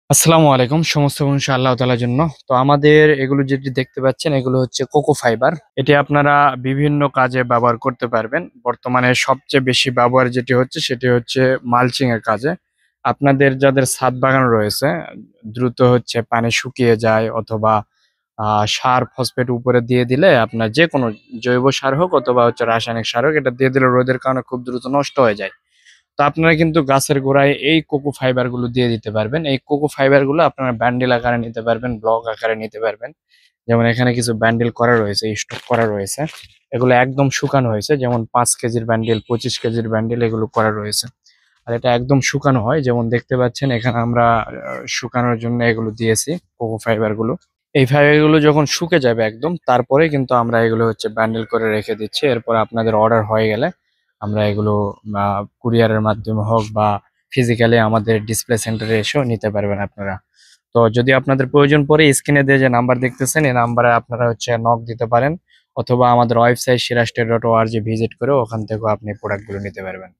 আসসালামু আলাইকুম। সমস্ত প্রশংসা আল্লাহ তাআলার জন্য। তো আমাদের এগুলো যেটি দেখতে পাচ্ছেন এগুলো হচ্ছে কোকো ফাইবার। এটি আপনারা বিভিন্ন কাজে ব্যবহার করতে পারবেন। বর্তমানে সবচেয়ে বেশি ব্যবহার যেটি হচ্ছে সেটি হচ্ছে মালচিং এর কাজে। আপনাদের যাদের ছাদ বাগান রয়েছে দ্রুত হচ্ছে পানি শুকিয়ে যায় অথবা সার ফসফেট উপরে দিয়ে দিলে আপনার যেকোনো জৈব সার হোক অথবা হচ্ছে রাসায়নিক সার হোক এটা দিয়ে দিলে রোদের কারণে খুব দ্রুত নষ্ট হয়ে যায়। তো আপনারা কিন্তু গাছের গোড়ায় এই কোকো ফাইবার গুলো দিয়ে দিতে পারবেন। এই কোকো ফাইবার গুলো আপনারা বান্ডিল আকারে নিতে পারবেন, ব্লক আকারে নিতে পারবেন। যেমন এখানে কিছু বান্ডিল করা রয়েছে, স্টক করা রয়েছে। এগুলো একদম শুকানো হয়েছে। যেমন ৫ কেজির বান্ডিল, ২৫ কেজির বান্ডিল এগুলো করা রয়েছে। আর এটা একদম শুকানো হয়। যেমন দেখতে পাচ্ছেন এখানে আমরা শুকানোর জন্য এগুলো দিয়েছি কোকো ফাইবার গুলো। এই ফাইবার গুলো যখন শুকে যাবে একদম তারপরে কিন্তু আমরা এগুলো হচ্ছে বান্ডিল করে রেখে দিচ্ছি। এরপর আপনাদের অর্ডার হয়ে গেলে আমরা এগুলো কুরিয়ারের মাধ্যমে হোক বা ফিজিক্যালি আমাদের ডিসপ্লে সেন্টারে এসেও নিতে পারবেন আপনারা। তো যদি আপনাদের প্রয়োজন পড়ে স্ক্রিনে দিয়ে যে নাম্বার দেখতেছেন এই নাম্বারে আপনারা হচ্ছে নক দিতে পারেন অথবা আমাদের ওয়েবসাইট sirastel.org ভিজিট করে ওখান থেকেও আপনি প্রোডাক্টগুলো নিতে পারবেন।